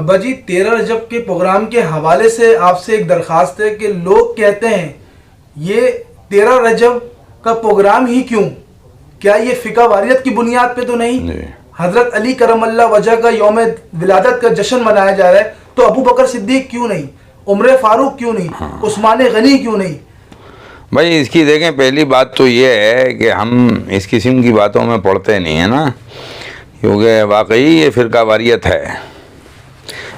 ابا جی 13 رجب کے پروگرام کے حوالے سے آپ سے ایک درخواست ہے کہ لوگ کہتے ہیں یہ 13 رجب کا پروگرام ہی کیوں؟ کیا یہ فقہ واریت کی بنیاد پہ تو نہیں؟ حضرت علی کرم اللہ وجہ کا یوم ولادت کا جشن منایا جا رہا ہے، تو ابو بکر صدیق کیوں نہیں؟ عمر فاروق کیوں نہیں؟ عثمان غنی کیوں نہیں؟ بھائی اس کی دیکھیں، پہلی بات تو یہ ہے کہ ہم اس قسم کی باتوں میں پڑھتے نہیں ہیں نا، کیونکہ واقعی یہ فرقہ واریت ہے،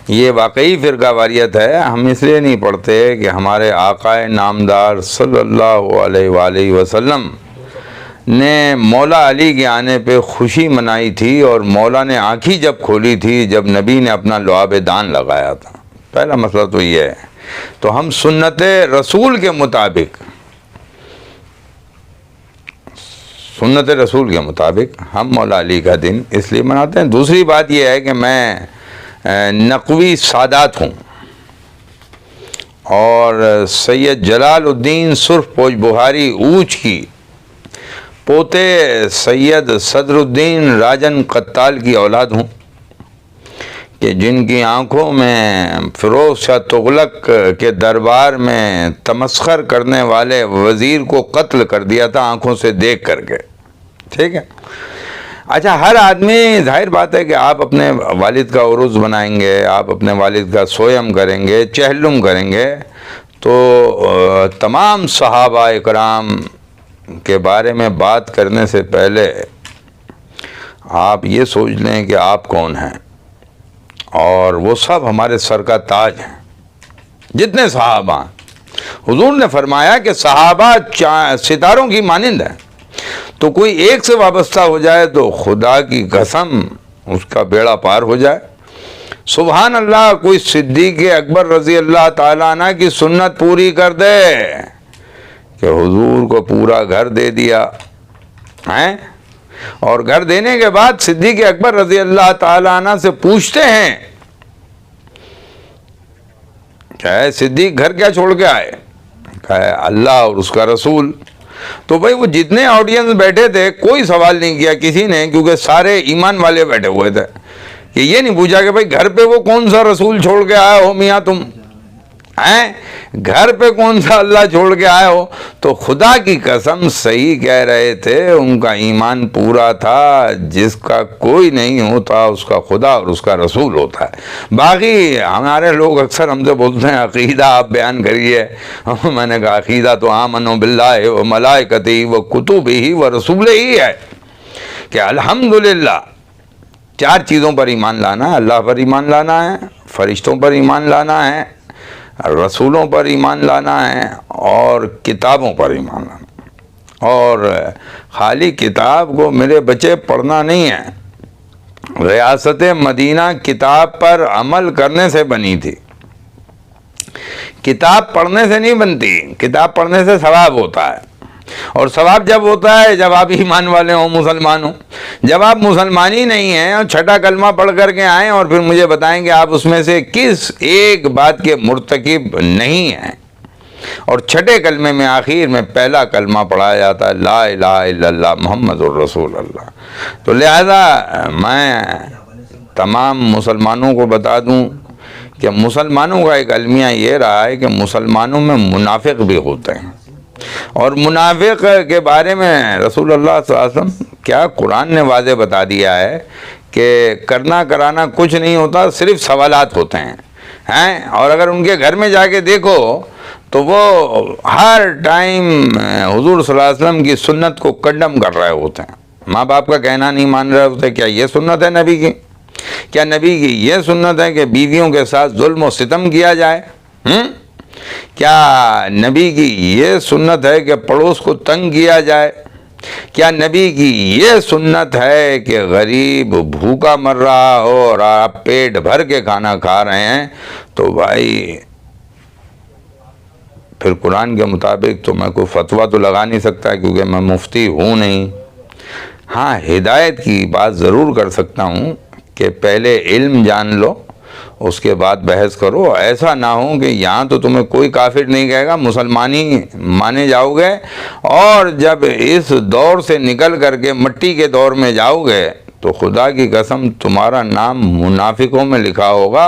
یہ واقعی فرقہ واریت ہے۔ ہم اس لیے نہیں پڑھتے کہ ہمارے آقا نامدار صلی اللہ علیہ وآلہ وسلم نے مولا علی کے آنے پہ خوشی منائی تھی، اور مولا نے آنکھیں جب کھولی تھی جب نبی نے اپنا لعاب دان لگایا تھا۔ پہلا مسئلہ تو یہ ہے۔ تو ہم سنت رسول کے مطابق ہم مولا علی کا دن اس لیے مناتے ہیں۔ دوسری بات یہ ہے کہ میں نقوی سادات ہوں، اور سید جلال الدین سرخ پوش بخاری اوچ کی پوتے سید صدر الدین راجن قتال کی اولاد ہوں، کہ جن کی آنکھوں میں فیروز شاہ تغلق کے دربار میں تمسخر کرنے والے وزیر کو قتل کر دیا تھا آنکھوں سے دیکھ کر کے، ٹھیک ہے۔ اچھا، ہر آدمی، ظاہر بات ہے کہ آپ اپنے والد کا عرس بنائیں گے، آپ اپنے والد کا سویم کریں گے، چہلم کریں گے، تو تمام صحابہ اکرام کے بارے میں بات کرنے سے پہلے آپ یہ سوچ لیں کہ آپ کون ہیں، اور وہ سب ہمارے سر کا تاج ہیں، جتنے صحابہ ہیں۔ حضور نے فرمایا کہ صحابہ ستاروں کی مانند ہیں، تو کوئی ایک سے وابستہ ہو جائے تو خدا کی قسم اس کا بیڑا پار ہو جائے۔ سبحان اللہ، کوئی صدیق اکبر رضی اللہ تعالیٰ عنہ کی سنت پوری کر دے کہ حضور کو پورا گھر دے دیا ہیں، اور گھر دینے کے بعد صدیق اکبر رضی اللہ تعالیٰ عنہ سے پوچھتے ہیں کہ صدیق گھر کیا چھوڑ کے آئے؟ کہا اللہ اور اس کا رسول۔ تو بھائی وہ جتنے آڈینس بیٹھے تھے کوئی سوال نہیں کیا کسی نے، کیونکہ سارے ایمان والے بیٹھے ہوئے تھے، کہ یہ نہیں پوچھا کہ بھائی گھر پہ وہ کون سا رسول چھوڑ کے آئے ہو میاں تم ہیں، گھر پہ کون سا اللہ چھوڑ کے آئے ہو؟ تو خدا کی قسم صحیح کہہ رہے تھے، ان کا ایمان پورا تھا، جس کا کوئی نہیں ہوتا اس کا خدا اور اس کا رسول ہوتا ہے۔ باقی ہمارے لوگ اکثر ہم سے بولتے ہیں عقیدہ آپ بیان کریے، میں نے کہا عقیدہ تو آمنوا باللہ و ملائکتہ و کتبہ و رسولہ ہی ہے، کہ الحمدللہ 4 چیزوں پر ایمان لانا ہے۔ اللہ پر ایمان لانا ہے، فرشتوں پر ایمان لانا ہے، رسولوں پر ایمان لانا ہے، اور کتابوں پر ایمان لانا۔ اور خالی کتاب کو میرے بچے پڑھنا نہیں ہے، ریاست مدینہ کتاب پر عمل کرنے سے بنی تھی، کتاب پڑھنے سے نہیں بنتی، کتاب پڑھنے سے ثواب ہوتا ہے، اور ثواب جب ہوتا ہے جب آپ ایمان والے ہوں، مسلمان ہوں۔ جب آپ مسلمان ہی نہیں ہیں اور چھٹا کلمہ پڑھ کر کے آئیں اور پھر مجھے بتائیں کہ آپ اس میں سے کس ایک بات کے مرتکب نہیں ہیں، اور چھٹے کلمے میں آخر میں پہلا کلمہ پڑھایا جاتا ہے لا الہ الا اللہ محمد الرسول اللہ، تو لہذا میں تمام مسلمانوں کو بتا دوں کہ مسلمانوں کا ایک المیہ یہ رہا ہے کہ مسلمانوں میں منافق بھی ہوتے ہیں، اور منافق کے بارے میں رسول اللہ صلی اللہ علیہ وسلم کیا قرآن نے واضح بتا دیا ہے کہ کرنا کرانا کچھ نہیں ہوتا، صرف سوالات ہوتے ہیں، اور اگر ان کے گھر میں جا کے دیکھو تو وہ ہر ٹائم حضور صلی اللہ علیہ وسلم کی سنت کو کنڈم کر رہے ہوتے ہیں، ماں باپ کا کہنا نہیں مان رہے ہوتے۔ کیا یہ سنت ہے نبی کی؟ کیا نبی کی یہ سنت ہے کہ بیویوں کے ساتھ ظلم و ستم کیا جائے؟ کیا نبی کی یہ سنت ہے کہ پڑوس کو تنگ کیا جائے؟ کیا نبی کی یہ سنت ہے کہ غریب بھوکا مر رہا ہو اور آپ پیٹ بھر کے کھانا کھا رہے ہیں؟ تو بھائی پھر قرآن کے مطابق تو میں کوئی فتویٰ تو لگا نہیں سکتا، کیونکہ میں مفتی ہوں نہیں۔ ہاں، ہدایت کی بات ضرور کر سکتا ہوں کہ پہلے علم جان لو، اس کے بعد بحث کرو۔ ایسا نہ ہو کہ یہاں تو تمہیں کوئی کافر نہیں کہے گا، مسلمانی مانے جاؤ گے، اور جب اس دور سے نکل کر کے مٹی کے دور میں جاؤ گے تو خدا کی قسم تمہارا نام منافقوں میں لکھا ہوگا،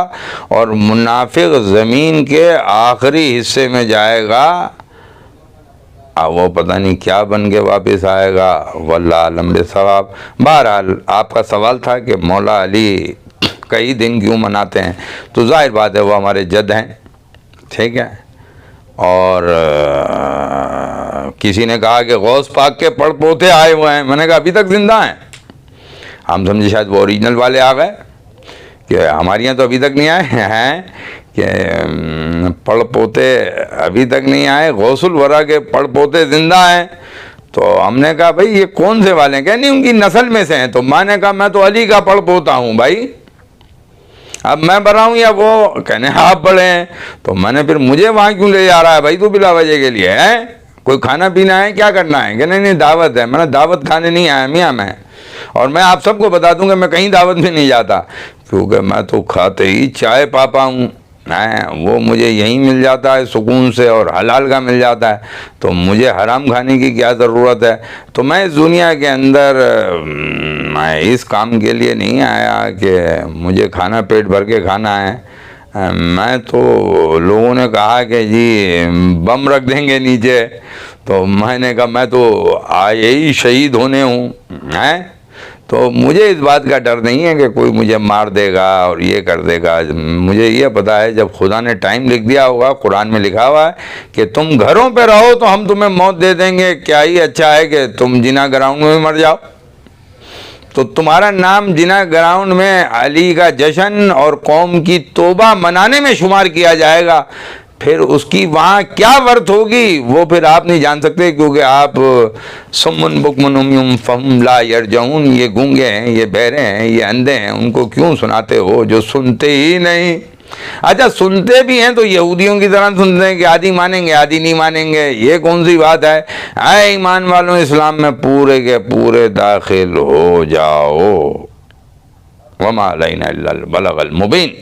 اور منافق زمین کے آخری حصے میں جائے گا، وہ پتہ نہیں کیا بن کے واپس آئے گا، واللہ عالم بالصواب۔ بہرحال آپ کا سوال تھا کہ مولا علی کئی دن کیوں مناتے ہیں، تو ظاہر بات ہے وہ ہمارے جد ہیں، ٹھیک ہے۔ اور کسی نے کہا کہ غوث پاک کے پڑ پوتے آئے ہوئے ہیں، میں نے کہا ابھی تک زندہ ہیں۔ ہم سمجھے شاید وہ اوریجنل والے آ گئے، کہ ہمارے یہاں تو ابھی تک نہیں آئے ہیں، کہ پڑ پوتے ابھی تک نہیں آئے، غوث الورا کے پڑ پوتے زندہ ہیں۔ تو ہم نے کہا بھائی یہ کون سے والے ہیں؟ کہ نہیں ان کی نسل میں سے ہیں۔ تو میں نے کہا میں تو علی کا پڑ پوتا ہوں بھائی، اب میں بڑا ہوں یا وہ؟ کہنے آپ بڑے ہیں۔ تو میں نے پھر مجھے وہاں کیوں لے جا رہا ہے بھائی تو بلا وجہ کے لیے ہے؟ کوئی کھانا پینا ہے، کیا کرنا ہے؟ کہ نہیں دعوت ہے۔ میں نے دعوت کھانے نہیں آیا میاں میں، اور میں آپ سب کو بتا دوں کہ میں کہیں دعوت میں نہیں جاتا، کیونکہ میں تو کھاتے ہی چائے پاپا ہوں، وہ مجھے یہیں مل جاتا ہے سکون سے، اور حلال کا مل جاتا ہے، تو مجھے حرام کھانے کی کیا ضرورت ہے؟ تو میں اس دنیا کے اندر میں اس کام کے لیے نہیں آیا کہ مجھے کھانا پیٹ بھر کے کھانا ہے۔ میں تو لوگوں نے کہا کہ جی بم رکھ دیں گے نیچے، تو میں نے کہا میں تو آئے ہی شہید ہونے ہوں، تو مجھے اس بات کا ڈر نہیں ہے کہ کوئی مجھے مار دے گا اور یہ کر دے گا۔ مجھے یہ پتا ہے جب خدا نے ٹائم لکھ دیا ہوگا، قرآن میں لکھا ہوا ہے کہ تم گھروں پہ رہو تو ہم تمہیں موت دے دیں گے، کیا ہی اچھا ہے کہ تم جنا گراؤنڈ میں مر جاؤ۔ تو تمہارا نام جنا گراؤنڈ میں علی کا جشن اور قوم کی توبہ منانے میں شمار کیا جائے گا، پھر اس کی وہاں کیا ورت ہوگی وہ پھر آپ نہیں جان سکتے، کیونکہ آپ سمن بکمن عمی فہم لا یرجعون، یہ گونگے ہیں، یہ بہرے ہیں، یہ اندھے ہیں، ان کو کیوں سناتے ہو جو سنتے ہی نہیں؟ اچھا سنتے بھی ہیں تو یہودیوں کی طرح سنتے ہیں کہ آدھی مانیں گے آدھی نہیں مانیں گے، یہ کون سی بات ہے؟ اے ایمان والوں اسلام میں پورے کے پورے داخل ہو جاؤ۔ وما علینا الا البلاغ المبین۔